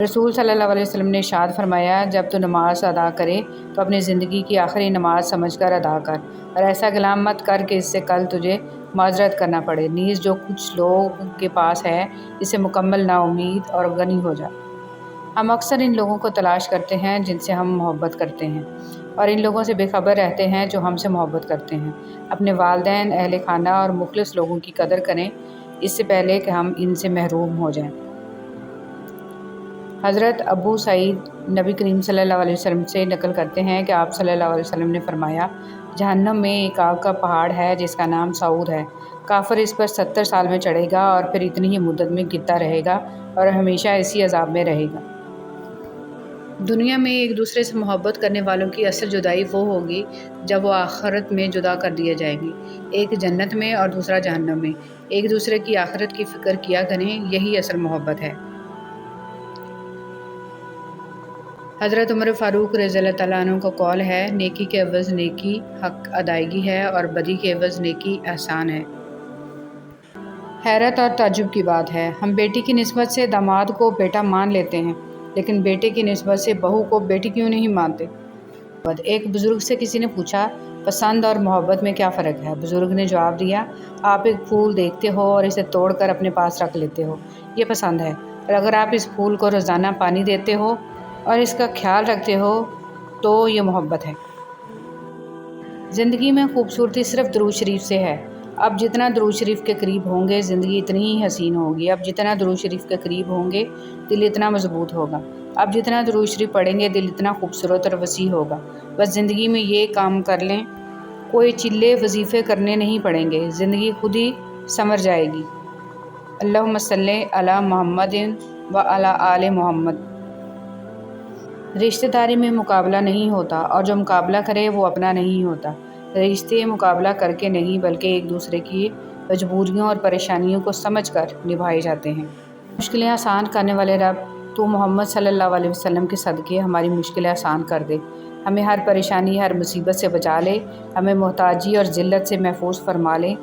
رسول صلی اللہ علیہ وسلم نے ارشاد فرمایا، جب تو نماز ادا کرے تو اپنی زندگی کی آخری نماز سمجھ کر ادا کر، اور ایسا کلام مت کر کہ اس سے کل تجھے معذرت کرنا پڑے، نیز جو کچھ لوگ کے پاس ہے اسے مکمل نا امید اور غنی ہو جائے۔ ہم اکثر ان لوگوں کو تلاش کرتے ہیں جن سے ہم محبت کرتے ہیں، اور ان لوگوں سے بے خبر رہتے ہیں جو ہم سے محبت کرتے ہیں۔ اپنے والدین، اہل خانہ اور مخلص لوگوں کی قدر کریں اس سے پہلے کہ ہم ان سے محروم ہو جائیں۔ حضرت ابو سعید نبی کریم صلی اللہ علیہ وسلم سے نقل کرتے ہیں کہ آپ صلی اللہ علیہ وسلم نے فرمایا، جہنم میں ایک آگ کا پہاڑ ہے جس کا نام سعود ہے۔ کافر اس پر 70 سال میں چڑھے گا اور پھر اتنی ہی مدت میں گرتا رہے گا اور ہمیشہ اسی عذاب میں رہے گا۔ دنیا میں ایک دوسرے سے محبت کرنے والوں کی اصل جدائی وہ ہوگی جب وہ آخرت میں جدا کر دیے جائیں گے، ایک جنت میں اور دوسرا جہنم میں۔ ایک دوسرے کی آخرت کی فکر کیا کریں، یہی اصل محبت ہے۔ حضرت عمر فاروق رضی اللہ تعالیٰ عنہ کا قول ہے، نیکی کے عوض نیکی حق ادائیگی ہے اور بدی کے عوض نیکی احسان ہے۔ حیرت اور تعجب کی بات ہے، ہم بیٹی کی نسبت سے داماد کو بیٹا مان لیتے ہیں، لیکن بیٹے کی نسبت سے بہو کو بیٹی کیوں نہیں مانتے؟ ایک بزرگ سے کسی نے پوچھا، پسند اور محبت میں کیا فرق ہے؟ بزرگ نے جواب دیا، آپ ایک پھول دیکھتے ہو اور اسے توڑ کر اپنے پاس رکھ لیتے ہو، یہ پسند ہے، اور اگر آپ اس پھول کو روزانہ پانی دیتے ہو اور اس کا خیال رکھتے ہو تو یہ محبت ہے۔ زندگی میں خوبصورتی صرف درود شریف سے ہے۔ اب جتنا درود شریف کے قریب ہوں گے زندگی اتنی ہی حسین ہوگی۔ اب جتنا درود شریف کے قریب ہوں گے دل اتنا مضبوط ہوگا۔ اب جتنا درود شریف پڑھیں گے دل اتنا خوبصورت اور وسیع ہوگا۔ بس زندگی میں یہ کام کر لیں، کوئی چلے وظیفے کرنے نہیں پڑیں گے، زندگی خود ہی سنور جائے گی۔ اللہم صلی علی محمد و علی آل محمد۔ رشتہ داری میں مقابلہ نہیں ہوتا، اور جو مقابلہ کرے وہ اپنا نہیں ہوتا۔ رشتے مقابلہ کر کے نہیں بلکہ ایک دوسرے کی مجبوریوں اور پریشانیوں کو سمجھ کر نبھائے جاتے ہیں۔ مشکلیں آسان کرنے والے رب، تو محمد صلی اللہ علیہ وسلم کے صدقے ہماری مشکلیں آسان کر دے، ہمیں ہر پریشانی، ہر مصیبت سے بچا لے، ہمیں محتاجی اور ذلت سے محفوظ فرما لے،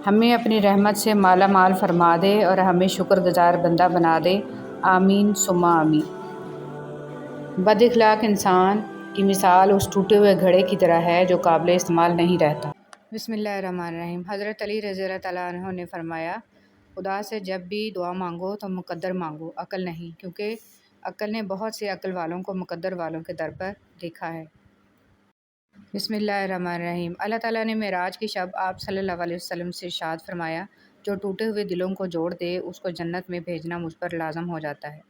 ہمیں اپنی رحمت سے مالا مال فرما دے اور ہمیں شکر گزار بندہ بنا دے۔ آمین ثم آمین۔ بد اخلاق انسان کی مثال اس ٹوٹے ہوئے گھڑے کی طرح ہے جو قابل استعمال نہیں رہتا۔ بسم اللہ الرحمن الرحیم۔ حضرت علی رضی اللہ تعالیٰ عنہ نے فرمایا، خدا سے جب بھی دعا مانگو تو مقدر مانگو، عقل نہیں، کیونکہ عقل نے بہت سے عقل والوں کو مقدر والوں کے در پر دیکھا ہے۔ بسم اللہ الرحمن الرحیم۔ اللہ تعالیٰ نے معراج کی شب آپ صلی اللہ علیہ وسلم سے ارشاد فرمایا، جو ٹوٹے ہوئے دلوں کو جوڑ دے اس کو جنت میں بھیجنا مجھ پر لازم ہو جاتا ہے۔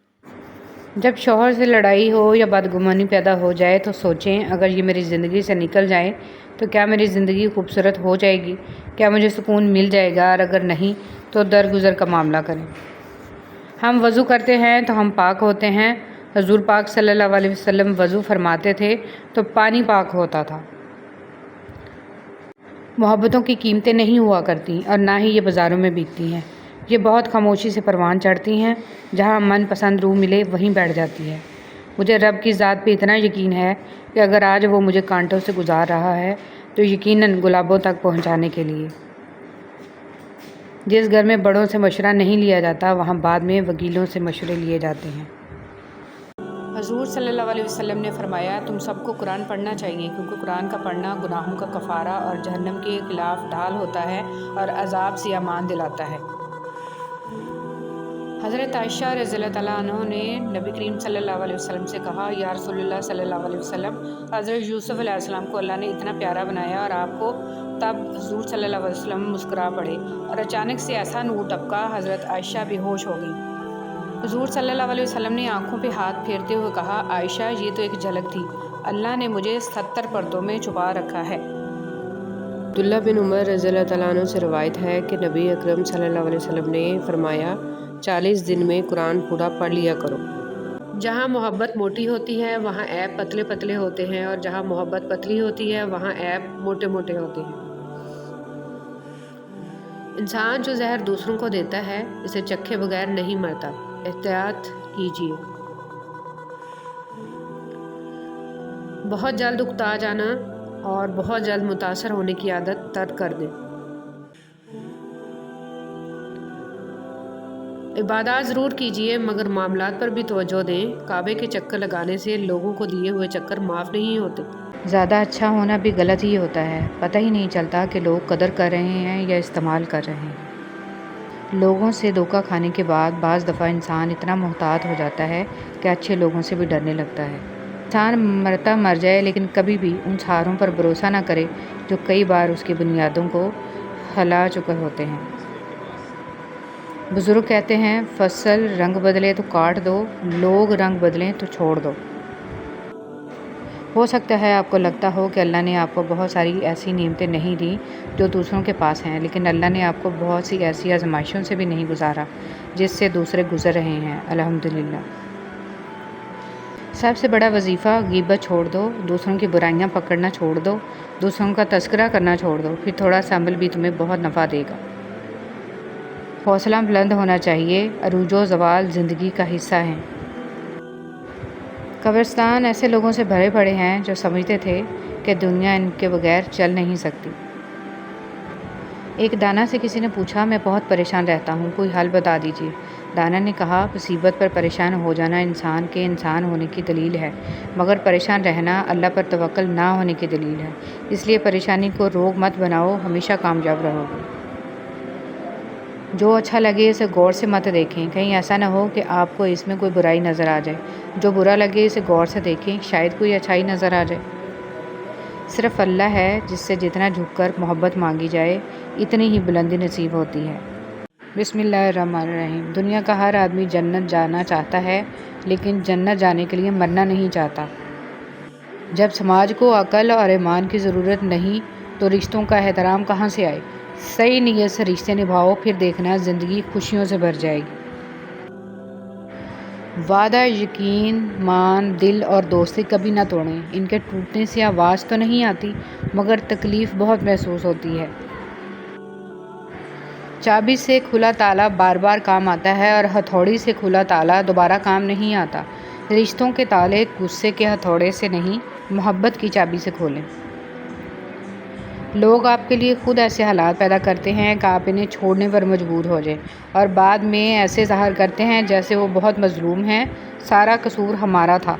جب شوہر سے لڑائی ہو یا بدگمانی پیدا ہو جائے تو سوچیں، اگر یہ میری زندگی سے نکل جائے تو کیا میری زندگی خوبصورت ہو جائے گی؟ کیا مجھے سکون مل جائے گا؟ اور اگر نہیں تو درگزر کا معاملہ کریں۔ ہم وضو کرتے ہیں تو ہم پاک ہوتے ہیں۔ حضور پاک صلی اللہ علیہ وسلم وضو فرماتے تھے تو پانی پاک ہوتا تھا۔ محبتوں کی قیمتیں نہیں ہوا کرتی اور نہ ہی یہ بازاروں میں بکتی ہیں، یہ بہت خاموشی سے پروان چڑھتی ہیں، جہاں من پسند روح ملے وہیں بیٹھ جاتی ہے۔ مجھے رب کی ذات پہ اتنا یقین ہے کہ اگر آج وہ مجھے کانٹوں سے گزار رہا ہے تو یقیناً گلابوں تک پہنچانے کے لیے۔ جس گھر میں بڑوں سے مشورہ نہیں لیا جاتا وہاں بعد میں وکیلوں سے مشورے لیے جاتے ہیں۔ حضور صلی اللہ علیہ وسلم نے فرمایا، تم سب کو قرآن پڑھنا چاہیے، کیونکہ قرآن کا پڑھنا گناہوں کا کفارہ اور جہنم کے خلاف ڈھال ہوتا ہے اور عذاب سے امان دلاتا ہے۔ حضرت عائشہ رضی اللہ تعالیٰ عنہ نے نبی کریم صلی اللہ علیہ وسلم سے کہا، یا رسول اللہ صلی اللہ علیہ وسلم، حضرت یوسف علیہ السلام کو اللہ نے اتنا پیارا بنایا اور آپ کو، تب حضور صلی اللہ علیہ وسلم مسکرا پڑے اور اچانک سے ایسا نور ٹپکا، حضرت عائشہ بے ہوش ہو گئیں۔ حضور صلی اللہ علیہ وسلم نے آنکھوں پہ ہاتھ پھیرتے ہوئے کہا، عائشہ یہ تو ایک جھلک تھی، اللہ نے مجھے 70 پردوں میں چھپا رکھا ہے۔ عبداللہ بن عمر رضی اللہ تعالیٰ عنہ سے روایت ہے کہ نبی اکرم صلی اللہ علیہ وسلم نے فرمایا، 40 دن میں قرآن پورا پڑھ لیا کرو۔ جہاں محبت موٹی ہوتی ہے وہاں عیب پتلے پتلے ہوتے ہیں، اور جہاں محبت پتلی ہوتی ہے وہاں عیب موٹے موٹے ہوتے ہیں۔ انسان جو زہر دوسروں کو دیتا ہے اسے چکھے بغیر نہیں مرتا، احتیاط کیجیے۔ بہت جلد اکتا جانا اور بہت جلد متاثر ہونے کی عادت ترک کر دیں۔ इबादत ज़रूर कीजिए मगर मामलात पर भी तवज्जो दें। काबे के चक्कर लगाने से लोगों को दिए हुए चक्कर माफ़ नहीं होते। ज़्यादा अच्छा होना भी गलत ही होता है। पता ही नहीं चलता कि लोग कदर कर रहे हैं या इस्तेमाल कर रहे हैं। लोगों से धोखा खाने के बाद बाज़ दफ़ा इंसान इतना मुहतात हो जाता है कि अच्छे लोगों से भी डरने लगता है। इंसान मरता मर जाए लेकिन कभी भी उन सहारों पर भरोसा ना करे जो कई बार उसकी बुनियादों को हिला चुके होते हैं। बुज़ुर्ग कहते हैं, फसल रंग बदले तो काट दो, लोग रंग बदलें तो छोड़ दो। हो सकता है आपको लगता हो कि अल्लाह ने आपको बहुत सारी ऐसी नेमतें नहीं दी जो दूसरों के पास हैं, लेकिन अल्लाह ने आपको बहुत सी ऐसी आजमाइशों से भी नहीं गुजारा जिससे दूसरे गुजर रहे हैं। अल्हम्दुलिल्लाह। सबसे बड़ा वजीफ़ा गीबत छोड़ दो, दूसरों की बुराइयां पकड़ना छोड़ दो, दूसरों का तस्करा करना छोड़ दो, फिर थोड़ा सा अमल भी तुम्हें बहुत नफ़ा देगा। हौसला बुलंद होना चाहिए, अरूजो ज़वाल ज़िंदगी का हिस्सा हैं। कब्रिस्तान ऐसे लोगों से भरे पड़े हैं जो समझते थे कि दुनिया इनके बगैर चल नहीं सकती। एक दाना से किसी ने पूछा, मैं बहुत परेशान रहता हूँ, कोई हल बता दीजिए। दाना ने कहा, मुसीबत पर परेशान हो जाना इंसान के इंसान होने की दलील है, मगर परेशान रहना अल्लाह पर तवक्कल ना होने की दलील है। इसलिए परेशानी को रोग मत बनाओ, हमेशा कामयाब रहोगे। जो अच्छा लगे इसे गौर से मत देखें, कहीं ऐसा ना हो कि आपको इसमें कोई बुराई नज़र आ जाए। जो बुरा लगे इसे गौर से देखें, शायद कोई अच्छाई नज़र आ जाए। सिर्फ़ अल्लाह है जिससे जितना झुककर मोहब्बत मांगी जाए इतनी ही बुलंदी नसीब होती है। बिस्मिल्लाहिर्रहमानिर्रहीम। दुनिया का हर आदमी जन्नत जाना चाहता है, लेकिन जन्नत जाने के लिए मरना नहीं चाहता। जब समाज को अक़ल और ईमान की ज़रूरत नहीं तो रिश्तों का एहतराम कहाँ से आए। सही नीयत से रिश्ते निभाओ, फिर देखना ज़िंदगी खुशियों से भर जाएगी। वादा, यकीन, मान, दिल और दोस्ती कभी ना तोड़ें। इनके टूटने से आवाज़ तो नहीं आती, मगर तकलीफ़ बहुत महसूस होती है। चाबी से खुला ताला बार बार काम आता है और हथौड़ी से खुला ताला दोबारा काम नहीं आता। रिश्तों के ताले गुस्से के हथौड़े से नहीं, मोहब्बत की चाबी से खोलें। लोग आपके लिए खुद ऐसे हालात पैदा करते हैं कि आप इन्हें छोड़ने पर मजबूर हो जाएं और बाद में ऐसे ज़ाहिर करते हैं जैसे वो बहुत मज़लूम हैं, सारा कसूर हमारा था।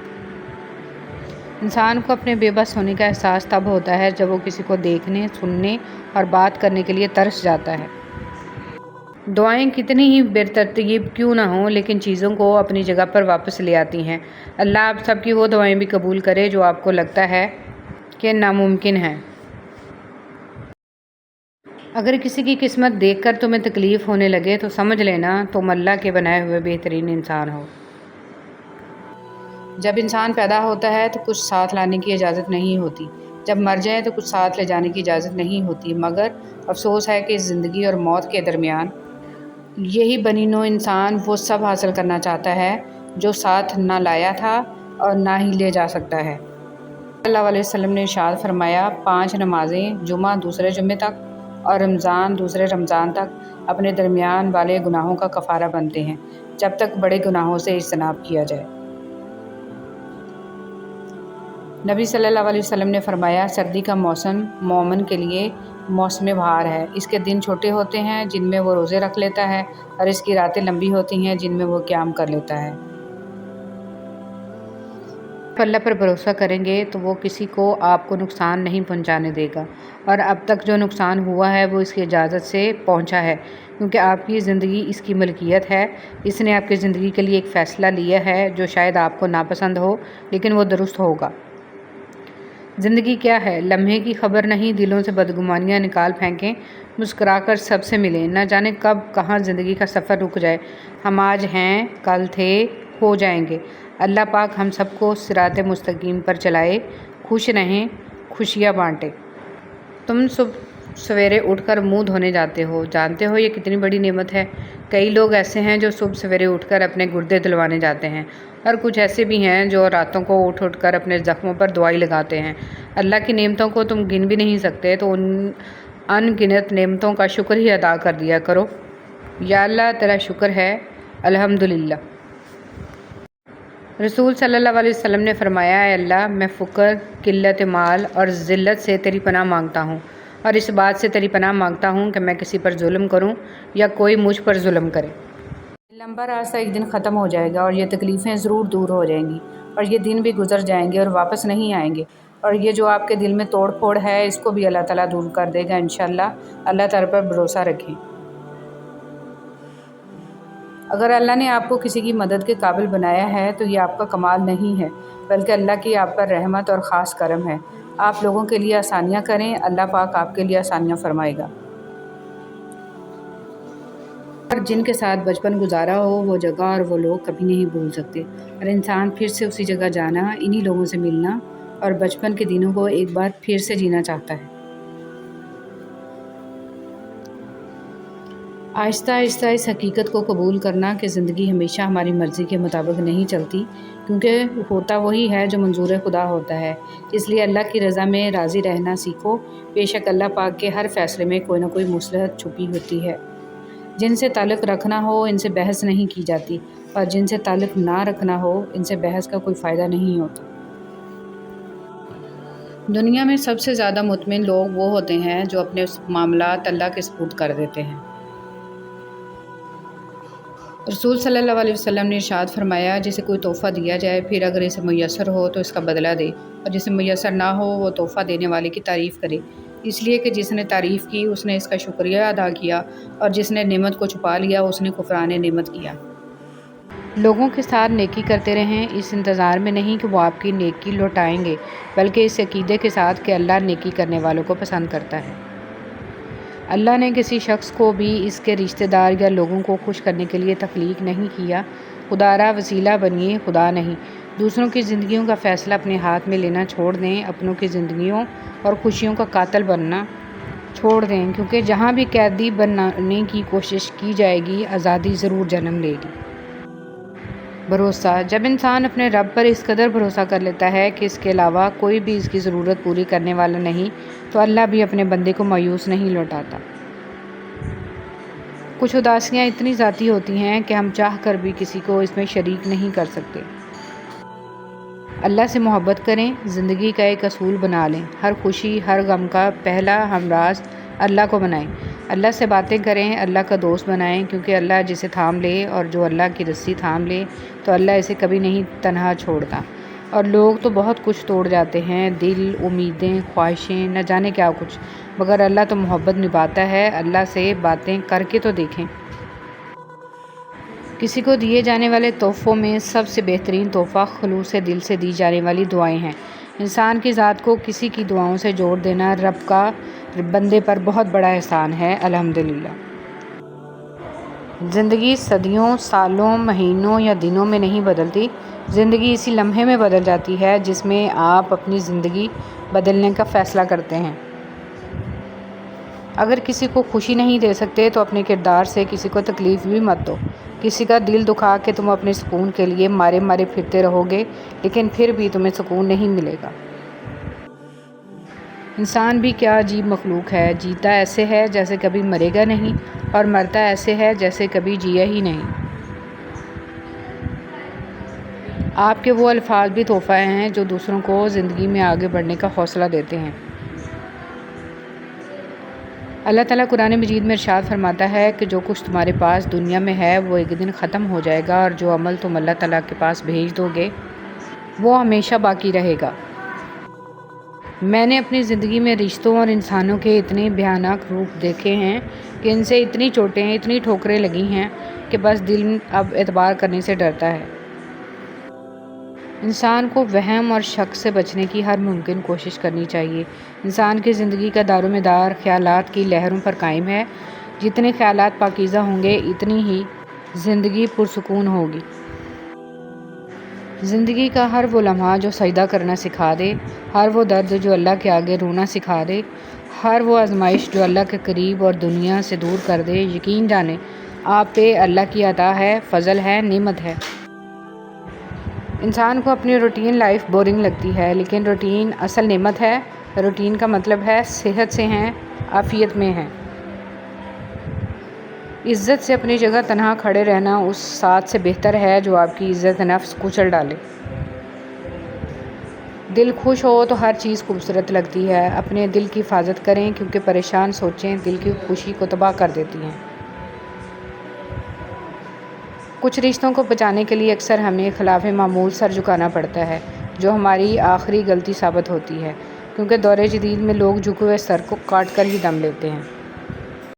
इंसान को अपने बेबस होने का एहसास तब होता है जब वो किसी को देखने, सुनने और बात करने के लिए तरस जाता है। दुआएं कितनी ही बेतरतीब क्यों ना हों, लेकिन चीज़ों को अपनी जगह पर वापस ले आती हैं। अल्लाह आप सबकी वो दुआएं भी कबूल करे जो आपको लगता है कि नामुमकिन है। अगर किसी की किस्मत देखकर तुम्हें तकलीफ़ होने लगे तो समझ लेना तुम अल्लाह के बनाए हुए बेहतरीन इंसान हो। जब इंसान पैदा होता है तो कुछ साथ लाने की इजाज़त नहीं होती, जब मर जाए तो कुछ साथ ले जाने की इजाज़त नहीं होती। मगर अफसोस है कि ज़िंदगी और मौत के दरमियान यही बनी नौ इंसान वो सब हासिल करना चाहता है जो साथ ना लाया था और ना ही ले जा सकता है। सल्लल्लाहु अलैहि वसल्लम ने इरशाद फरमाया, 5 नमाज़ें जुमा दूसरे जुमे तक और रमज़ान दूसरे रमज़ान तक अपने दरमियान वाले गुनाहों का कफ़ारा बनते हैं, जब तक बड़े गुनाहों से इज्तनाब किया जाए। नबी सल्लल्लाहु अलैहि वसल्लम ने फरमाया, सर्दी का मौसम मोमिन के लिए मौसम बहार है। इसके दिन छोटे होते हैं जिनमें वो रोज़े रख लेता है और इसकी रातें लंबी होती हैं जिनमें वो क़याम कर लेता है। अल्लाह पर भरोसा करेंगे तो वो किसी को आपको नुकसान नहीं पहुंचाने देगा, और अब तक जो नुकसान हुआ है वो इसकी इजाज़त से पहुंचा है, क्योंकि आपकी ज़िंदगी इसकी मलकियत है। इसने आपकी ज़िंदगी के लिए एक फ़ैसला लिया है जो शायद आपको नापसंद हो, लेकिन वो दुरुस्त होगा। ज़िंदगी क्या है, लम्हे की खबर नहीं, दिलों से बदगुमानियाँ निकाल फेंकें, मुस्कुराकर सबसे मिलें। न जाने कब कहाँ ज़िंदगी का सफ़र रुक जाए। हम आज हैं, कल थे, हो जाएंगे। अल्लाह पाक हम सबको सिराते मुस्तकीम पर चलाए, खुश रहें, खुशियाँ बाँटें। तुम सवेरे उठकर मुंह धोने जाते हो, जानते हो ये कितनी बड़ी नेमत है। कई लोग ऐसे हैं जो सुबह सवेरे उठकर अपने गुर्दे धुलवाने जाते हैं, और कुछ ऐसे भी हैं जो रातों को उठ कर अपने ज़ख्मों पर दवाई लगाते हैं। अल्लाह की नेमतों को तुम गिन भी नहीं सकते, तो उन अनगिनत नेमतों का शुक्र ही अदा कर दिया करो। या अल्लाह तेरा शुक्र है, अल्हम्दुलिल्लाह। रसूल सल्लल्लाहु अलैहि वसल्लम ने फरमाया, अल्लाह मैं फ़ुक़र, किल्लत माल और ज़िल्लत से तेरी पनाह मांगता हूँ, और इस बात से तेरी पनाह मांगता हूँ कि मैं किसी पर जुल्म करूँ या कोई मुझ पर जुल्म करे। लंबा रास्ता एक दिन ख़त्म हो जाएगा और ये तकलीफ़ें ज़रूर दूर हो जाएंगी और ये दिन भी गुज़र जाएंगे और वापस नहीं आएंगे। और ये जो आपके दिल में तोड़ फोड़ है इसको भी अल्लाह ताला दूर कर देगा इंशाअल्लाह। अल्लाह ताला पर भरोसा रखें। अगर अल्लाह ने आपको किसी की मदद के काबिल बनाया है तो ये आपका कमाल नहीं है, बल्कि अल्लाह की आप पर रहमत और ख़ास करम है। आप लोगों के लिए आसानियाँ करें, अल्लाह पाक आपके लिए आसानियाँ फरमाएगा। और जिनके साथ बचपन गुजारा हो वो जगह और वो लोग कभी नहीं भूल सकते, और इंसान फिर से उसी जगह जाना, इन्हीं लोगों से मिलना और बचपन के दिनों को एक बार फिर से जीना चाहता है। आहिस्ता आहिस्ता इस हकीकत को कबूल करना कि ज़िंदगी हमेशा हमारी मर्ज़ी के मुताबिक नहीं चलती, क्योंकि होता वही है जो मंजूर खुदा होता है। इसलिए अल्लाह की रज़ा में राज़ी रहना सीखो। बेशक अल्लाह पाक के हर फ़ैसले में कोई ना कोई मसलहत छुपी होती है। जिनसे ताल्लुक़ रखना हो इनसे बहस नहीं की जाती, और जिनसे ताल्लुक़ ना रखना हो इनसे बहस का कोई फ़ायदा नहीं होता। दुनिया में सबसे ज़्यादा मुतमिन लोग वो होते हैं जो अपने मामलात अल्लाह के सुपुर्द कर देते हैं। रसूल सल्लल्लाहु अलैहि वसल्लम ने इरशाद फरमाया, जिसे कोई तोहफ़ा दिया जाए फिर अगर इसे मुयस्सर हो तो इसका बदला दे, और जिसे मुयस्सर ना हो वो तोहफ़ा देने वाले की तारीफ़ करे, इसलिए कि जिसने तारीफ़ की उसने इसका शुक्रिया अदा किया, और जिसने नेमत को छुपा लिया उसने कुफ़रान नेमत किया। लोगों के साथ नेकी करते रहें, इस इंतज़ार में नहीं कि वो आपकी नेकी लौटाएंगे, बल्कि इस अकीदे के साथ कि अल्लाह नेकी करने वालों को पसंद करता है। अल्लाह ने किसी शख्स को भी इसके रिश्तेदार या लोगों को खुश करने के लिए तख्लीक नहीं किया। खुदारा वसीला बनिए, खुदा नहीं। दूसरों की ज़िंदगियों का फ़ैसला अपने हाथ में लेना छोड़ दें, अपनों की ज़िंदगियों और खुशियों का कातिल बनना छोड़ दें, क्योंकि जहाँ भी कैदी बनने की कोशिश की जाएगी आज़ादी ज़रूर जन्म लेगी। भरोसा, जब इंसान अपने रब पर इस कदर भरोसा कर लेता है कि इसके अलावा कोई भी इसकी ज़रूरत पूरी करने वाला नहीं, तो अल्लाह भी अपने बंदे को मायूस नहीं लौटाता। कुछ उदासियाँ इतनी ज़ाती होती हैं कि हम चाह कर भी किसी को इसमें शरीक नहीं कर सकते। अल्लाह से मोहब्बत करें, ज़िंदगी का एक असूल बना लें। हर खुशी हर गम का पहला हमराज अल्लाह को बनाएं। अल्लाह से बातें करें, अल्लाह का दोस्त बनाएं, क्योंकि अल्लाह जिसे थाम ले और जो अल्लाह की रस्सी थाम ले तो अल्लाह इसे कभी नहीं तन्हा छोड़ता। और लोग तो बहुत कुछ तोड़ जाते हैं, दिल, उम्मीदें, ख्वाहिशें, न जाने क्या कुछ, मगर अल्लाह तो मोहब्बत निभाता है। अल्लाह से बातें करके तो देखें। किसी को दिए जाने वाले तोहफ़ों में सबसे बेहतरीन तोहफ़ा खुलूस दिल से दी जाने वाली दुआएं हैं। इंसान की ज़ात को किसी की दुआओं से जोड़ देना रब का बंदे पर बहुत बड़ा एहसान है। अल्हम्दुलिल्लाह। ज़िंदगी सदियों, सालों, महीनों या दिनों में नहीं बदलती। ज़िंदगी इसी लम्हे में बदल जाती है जिसमें आप अपनी ज़िंदगी बदलने का फ़ैसला करते हैं। अगर किसी को खुशी नहीं दे सकते तो अपने किरदार से किसी को तकलीफ़ भी मत दो। किसी का दिल दुखा के तुम अपने सुकून के लिए मारे मारे फिरते रहोगे, लेकिन फिर भी तुम्हें सुकून नहीं मिलेगा। इंसान भी क्या अजीब मखलूक है, जीता ऐसे है जैसे कभी मरेगा नहीं, और मरता ऐसे है जैसे कभी जिया ही नहीं। आपके वो अल्फाज भी तोहफ़ा हैं जो दूसरों को ज़िंदगी में आगे बढ़ने का हौसला देते हैं। अल्लाह ताला कुरान मजीद में इरशाद फरमाता है कि जो कुछ तुम्हारे पास दुनिया में है वो एक दिन ख़त्म हो जाएगा, और जो अमल तुम अल्लाह ताला के पास भेज दोगे वो हमेशा बाकी रहेगा। मैंने अपनी ज़िंदगी में रिश्तों और इंसानों के इतने भयानक रूप देखे हैं कि इनसे इतनी चोटें, इतनी ठोकरें लगी हैं कि बस दिल अब एतबार करने से डरता है। इंसान को वहम और शक से बचने की हर मुमकिन कोशिश करनी चाहिए। इंसान की ज़िंदगी का दारोमदार ख़यालात की लहरों पर कायम है। जितने ख़यालात पाकीज़ा होंगे इतनी ही ज़िंदगी पुरसुकून होगी। ज़िंदगी का हर वो लम्हा जो सजदा करना सिखा दे, हर वो दर्द जो अल्लाह के आगे रोना सिखा दे, हर वो आजमाइश जो अल्लाह के करीब और दुनिया से दूर कर दे, यकीन जाने आप पे अल्लाह की अता है, फ़ज़ल है, नेमत है। इंसान को अपनी रूटीन लाइफ बोरिंग लगती है, लेकिन रूटीन असल नेमत है। रूटीन का मतलब है सेहत से हैं, आफ़ियत में हैं। इज़्ज़त से अपनी जगह तन्हा खड़े रहना उस साथ से बेहतर है जो आपकी इज़्ज़त नफ्स कुचल डाले। दिल खुश हो तो हर चीज़ खूबसूरत लगती है। अपने दिल की हिफाजत करें, क्योंकि परेशान सोचें दिल की खुशी को तबाह कर देती हैं। کچھ رشتوں کو بچانے کے لیے اکثر ہمیں خلاف معمول سر جھکانا پڑتا ہے، جو ہماری آخری غلطی ثابت ہوتی ہے، کیونکہ دور جدید میں لوگ جھکے ہوئے سر کو کاٹ کر ہی دم لیتے ہیں۔